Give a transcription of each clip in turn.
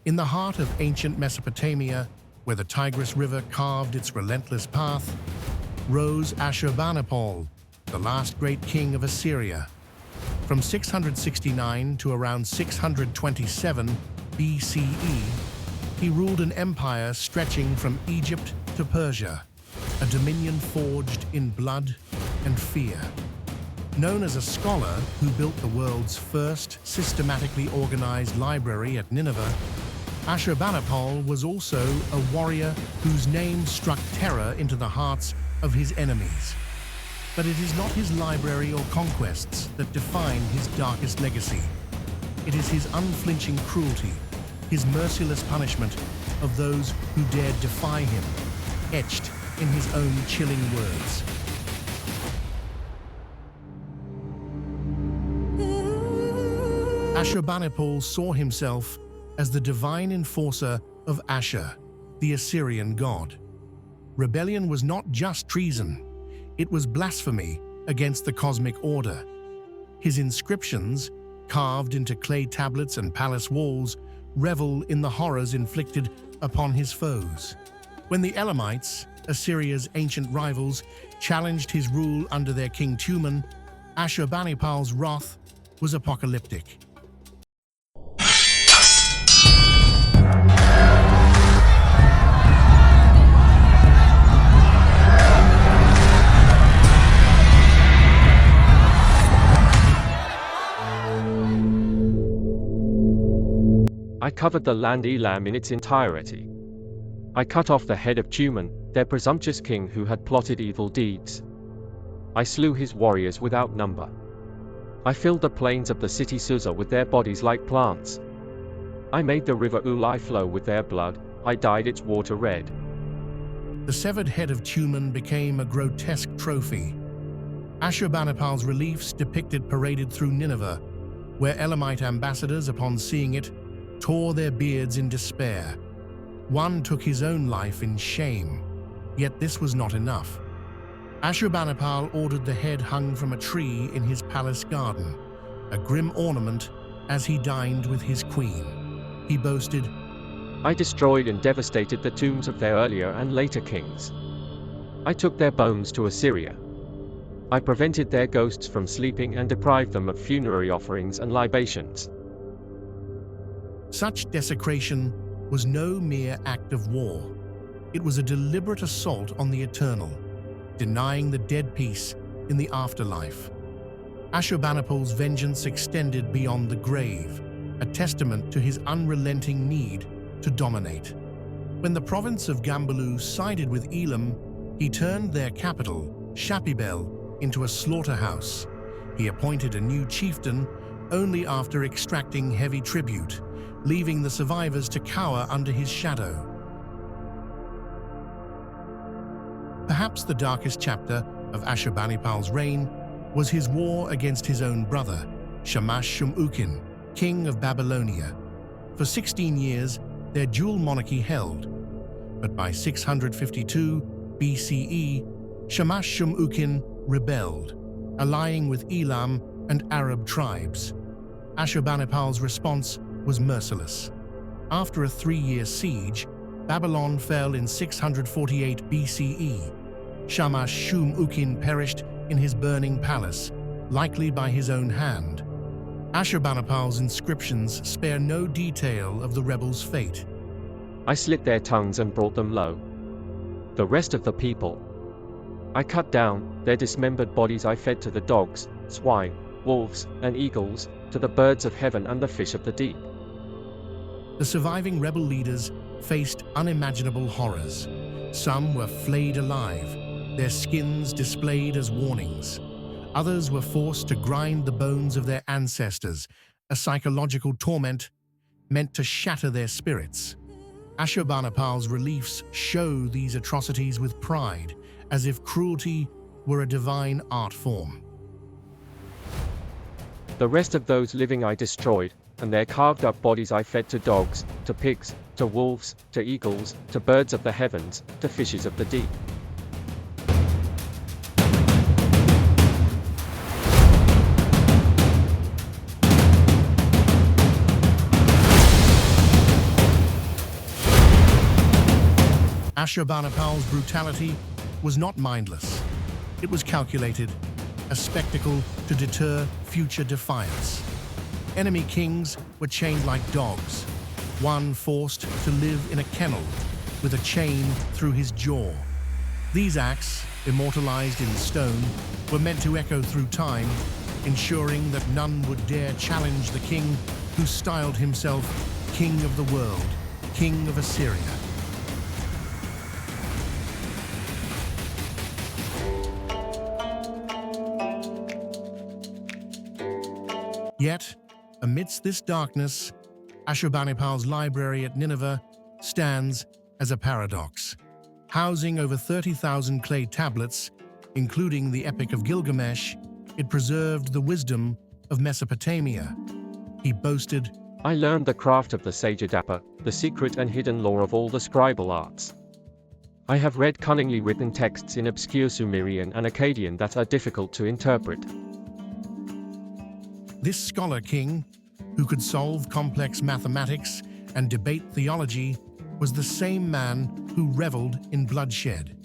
In the heart of ancient Mesopotamia, where the Tigris River carved its relentless path, rose Ashurbanipal, the last great king of Assyria. From 669 to around 627 BCE, he ruled an empire stretching from Egypt to Persia, a dominion forged in blood and fear. Known as a scholar who built the world's first systematically organized library at Nineveh, Ashurbanipal was also a warrior whose name struck terror into the hearts of his enemies. But it is not his library or conquests that define his darkest legacy. It is his unflinching cruelty, his merciless punishment of those who dared defy him, etched in his own chilling words. Ashurbanipal saw himself as the divine enforcer of Ashur, the Assyrian god. Rebellion was not just treason, it was blasphemy against the cosmic order. His inscriptions, carved into clay tablets and palace walls, revel in the horrors inflicted upon his foes. When the Elamites, Assyria's ancient rivals, challenged his rule under their king Tumen, Ashurbanipal's wrath was apocalyptic. I covered the land Elam in its entirety. I cut off the head of Tumen, their presumptuous king who had plotted evil deeds. I slew his warriors without number. I filled the plains of the city Susa with their bodies like plants. I made the river Ulai flow with their blood. I dyed its water red. The severed head of Tumen became a grotesque trophy. Ashurbanipal's reliefs paraded through Nineveh, where Elamite ambassadors, upon seeing it, tore their beards in despair. One took his own life in shame, yet this was not enough. Ashurbanipal ordered the head hung from a tree in his palace garden, a grim ornament as he dined with his queen. He boasted, I destroyed and devastated the tombs of their earlier and later kings. I took their bones to Assyria. I prevented their ghosts from sleeping and deprived them of funerary offerings and libations. Such desecration was no mere act of war. It was a deliberate assault on the eternal, denying the dead peace in the afterlife. Ashurbanipal's vengeance extended beyond the grave, a testament to his unrelenting need to dominate. When the province of Gambalu sided with Elam, he turned their capital, Shapibel, into a slaughterhouse. He appointed a new chieftain only after extracting heavy tribute, leaving the survivors to cower under his shadow. Perhaps the darkest chapter of Ashurbanipal's reign was his war against his own brother, Shamash-Shum-Ukin, king of Babylonia. For 16 years, their dual monarchy held, but by 652 BCE, Shamash-Shum-Ukin rebelled, allying with Elam and Arab tribes. Ashurbanipal's response was merciless. After a 3-year siege, Babylon fell in 648 BCE. Shamash-Shum-Ukin perished in his burning palace, likely by his own hand. Ashurbanipal's inscriptions spare no detail of the rebels' fate. I slit their tongues and brought them low. The rest of the people I cut down, their dismembered bodies I fed to the dogs, swine, wolves, and eagles, to the birds of heaven and the fish of the deep. The surviving rebel leaders faced unimaginable horrors. Some were flayed alive, their skins displayed as warnings. Others were forced to grind the bones of their ancestors, a psychological torment meant to shatter their spirits. Ashurbanipal's reliefs show these atrocities with pride, as if cruelty were a divine art form. The rest of those living I destroyed, and their carved-up bodies I fed to dogs, to pigs, to wolves, to eagles, to birds of the heavens, to fishes of the deep. Ashurbanipal's brutality was not mindless. It was calculated, a spectacle to deter future defiance. Enemy kings were chained like dogs, one forced to live in a kennel with a chain through his jaw. These acts, immortalized in stone, were meant to echo through time, ensuring that none would dare challenge the king who styled himself King of the World, King of Assyria. Yet, amidst this darkness, Ashurbanipal's library at Nineveh stands as a paradox. Housing over 30,000 clay tablets, including the Epic of Gilgamesh, it preserved the wisdom of Mesopotamia. He boasted, I learned the craft of the sage Adapa, the secret and hidden lore of all the scribal arts. I have read cunningly written texts in obscure Sumerian and Akkadian that are difficult to interpret. This scholar king, who could solve complex mathematics and debate theology, was the same man who reveled in bloodshed.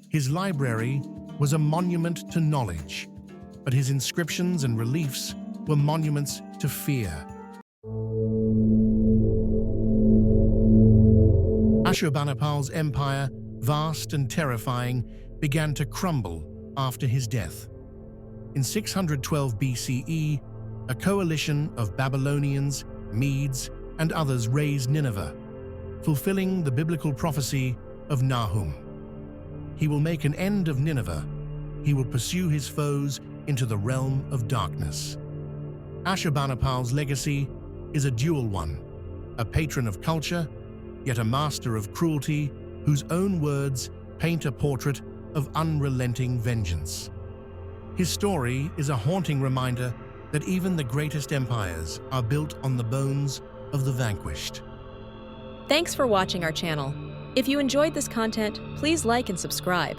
His library was a monument to knowledge, but his inscriptions and reliefs were monuments to fear. Ashurbanipal's empire, vast and terrifying, began to crumble after his death. In 612 BCE, a coalition of Babylonians, Medes, and others razed Nineveh, fulfilling the biblical prophecy of Nahum. He will make an end of Nineveh. He will pursue his foes into the realm of darkness. Ashurbanipal's legacy is a dual one, a patron of culture, yet a master of cruelty, whose own words paint a portrait of unrelenting vengeance. His story is a haunting reminder that even the greatest empires are built on the bones of the vanquished. Thanks for watching our channel. If you enjoyed this content, please like and subscribe.